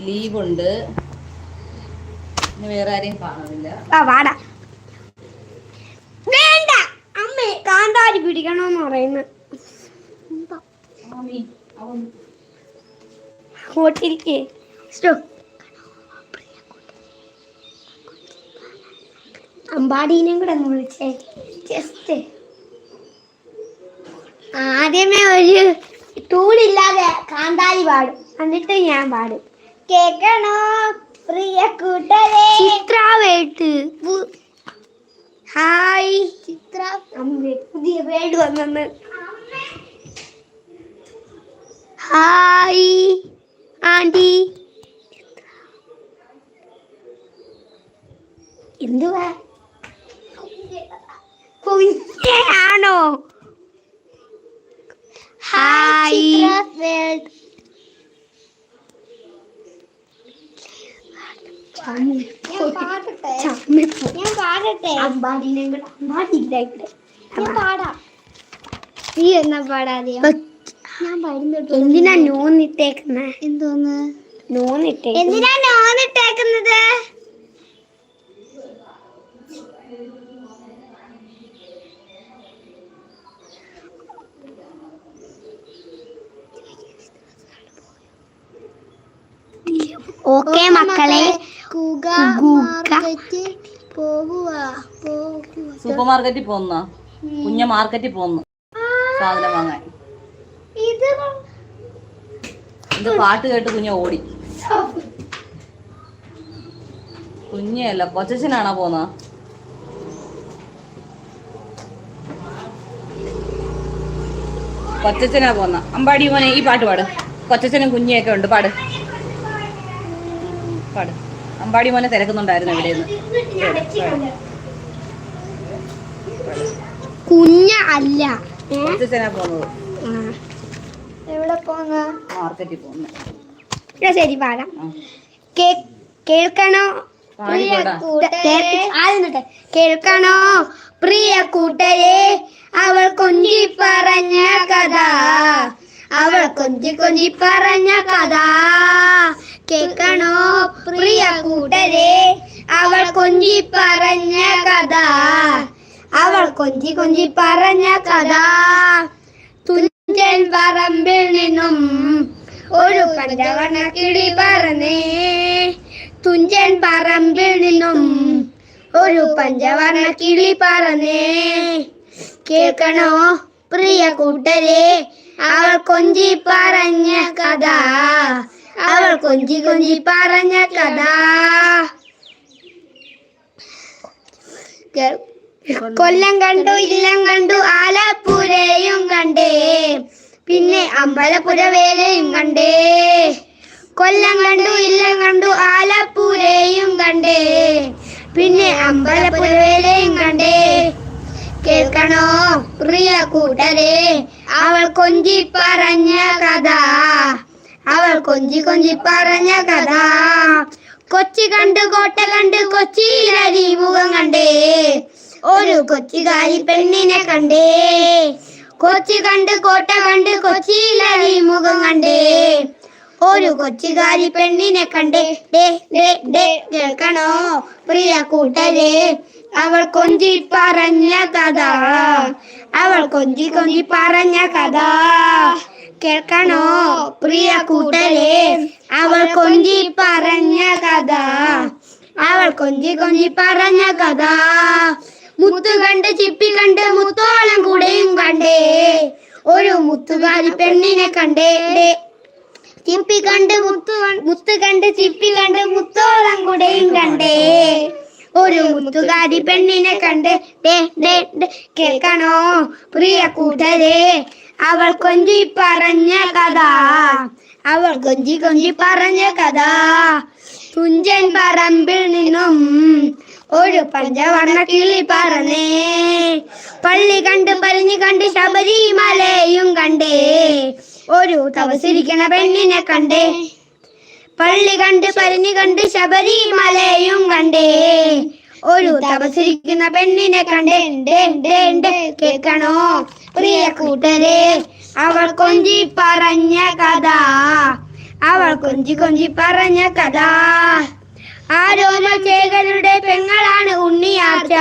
ലീവുണ്ട്. ഇനി വേറെ ആരെയും കാണുന്നില്ല. വേണ്ട അമ്മ കാന്താരി പിടിക്കണമെന്ന് പറയുന്നു. അമ്പാടീനെയും കൂടെ ഒന്ന് വിളിച്ചേ. ജസ്റ്റ് ആദ്യമേ ഒരു ടൂളില്ലാതെ കാന്താരി പാടും, എന്നിട്ട് ഞാൻ പാടും. കേക്കണോ പ്രിയ കൂട്ടരെ? ചിത്രാവേട്ട്. ഹായ് ചിത്ര. പുതിയ വേട് വന്നെന്ന്. Hi aunty. എന്തുവാ കുഞ്ഞാണോ? ഹായ് ഞാൻ പാടട്ടെ. ഞാൻ പാടാം. നീ എന്നാ പാടാതെയോ? ഞാൻ പാടുന്നുണ്ട്. എന്തിനാ നോന്നിട്ടേക്കുന്നത്? എന്തോന്ന് നോന്നിട്ടേ? എന്തിനാ നോന്നിട്ടേക്കുന്നത്? ഓക്കെ മക്കളെ, സൂപ്പർ മാർക്കറ്റിൽ പോന്ന കുഞ്ഞ മാർക്കറ്റിൽ പോന്നു സാധനം വാങ്ങാൻ. ഇത് പാട്ട് കേട്ട് കുഞ്ഞ ഓടി. കുഞ്ഞല്ല കൊച്ചനാണോ പോന്ന? കൊച്ചനാ പോന്ന. അമ്പാടി മോനെ ഈ പാട്ട് പാട്. കൊച്ചനും കുഞ്ഞിയൊക്കെ ഉണ്ട്, പാട് പാട്. അമ്പാടി മോനെ തിരക്കുന്നുണ്ടായിരുന്നു എവിടെയെന്ന്. കുഞ്ഞ അല്ല, കൊച്ചനാ പോകുന്നത്. എവിടെ പോന്ന? മാർക്കറ്റിൽ പോകുന്നു. ശരി പാടാം. കേൾക്കണോ കേൾക്കണോ പ്രിയ കൂട്ടരെ? അവൾ കൊഞ്ചി പറഞ്ഞ കഥ, അവൾ കൊഞ്ചി കൊഞ്ചി പറഞ്ഞ കഥ. കേൾക്കണോ പ്രിയ കൂട്ടരെ? അവൾ കൊഞ്ചി പറഞ്ഞ കഥ, അവൾ കൊഞ്ചി കൊഞ്ചി പറഞ്ഞ കഥ. തുഞ്ചൻ പറമ്പിൽ നിന്നും ഒരു പഞ്ചവർണ്ണ കിളി പറന്നേ, തുഞ്ചൻ പറമ്പിൽ നിന്നും ഒരു പഞ്ചവർണ്ണ കിളി പറന്നേ. കേൾക്കണോ പ്രിയ കൂട്ടരെ? അവൾ കൊഞ്ചി പറഞ്ഞ കഥ, അവൾ കൊഞ്ചി കൊഞ്ചി പറഞ്ഞ കഥ. കൊല്ലം കണ്ടു ഇല്ലം കണ്ടു ആലപ്പുഴയും കണ്ടേ, പിന്നെ അമ്പലപ്പുഴ വേലയും കണ്ടേ. കൊല്ലം കണ്ടു ഇല്ലം കണ്ടു ആലപ്പുഴയും കണ്ടേ, പിന്നെ അമ്പലപ്പുഴ വേലയും കണ്ടേ. കേൾക്കണോ പ്രിയ കൂട്ടരെ? അവൾ കൊഞ്ചി പറഞ്ഞ കഥ, അവൾ കൊഞ്ചി കൊഞ്ചി പറഞ്ഞ കഥ. കൊച്ചി കണ്ട് കോട്ട കണ്ട് കൊച്ചിയിലരി മുഖം കണ്ടേ, ഒരു കൊച്ചുകാരി പെണ്ണിനെ കണ്ടേ. കൊച്ചി കണ്ട് കോട്ട കണ്ട് കൊച്ചിയിലരി മുഖം കണ്ടേ, ഒരു കൊച്ചുകാരി പെണ്ണിനെ കണ്ടേ. കേൾക്കണോ പ്രിയ കൂട്ടരെ? അവൾ കൊഞ്ചി പറഞ്ഞ കഥ, അവൾ കൊഞ്ചി കൊഞ്ചി പറഞ്ഞ കഥ. കേൾക്കണോ പ്രിയ കൂട്ടരെ? അവൾ കൊഞ്ചി പറഞ്ഞ കഥ, അവൾ കൊഞ്ചി കൊഞ്ചി പറഞ്ഞ കഥ. മുത്തു കണ്ട് ചിപ്പി കണ്ട് മുത്തോളം കൂടെയും കണ്ടേ, ഒരു മുത്തുകാരി പെണ്ണിനെ കണ്ടേ. ചിപ്പി കണ്ട് മുത്ത് കണ്ട് ചിപ്പി കണ്ട് മുത്തോളം കൂടെയും കണ്ടേ, ഒരു മുത്തുകാരി പെണ്ണിനെ കണ്ട്. കേൾക്കണോ പ്രിയ കൂട്ടരെ? അവൾ കൊഞ്ചി പറഞ്ഞ കഥ, അവൾ കൊഞ്ചി കൊഞ്ചി പറഞ്ഞ കഥ. തുഞ്ചൻ പറമ്പിൽ നിന്നും ഒരു പഞ്ചവർണ്ണ കിളി പറന്നേ, പള്ളി കണ്ട് പലിഞ്ഞു കണ്ട് ശബരിമലയും കണ്ടേ, ഒരു തപസിരിക്കണ പെണ്ണിനെ കണ്ടേ. പള്ളി കണ്ട് പലിഞ്ഞു കണ്ട് ശബരിമലയും കണ്ടേ, ഒരു തപസിരിക്കുന്ന പെണ്ണിനെ കണ്ടേ. കേൾക്കണോ പ്രിയ കൂട്ടരെ? അവൾ കൊഞ്ചി പറഞ്ഞ കഥ, അവൾ കൊഞ്ചി കൊഞ്ചി പറഞ്ഞ കഥ. ആരോമൽ ചേകരുടെ പെങ്ങളാണ് ഉണ്ണിയാർച്ച.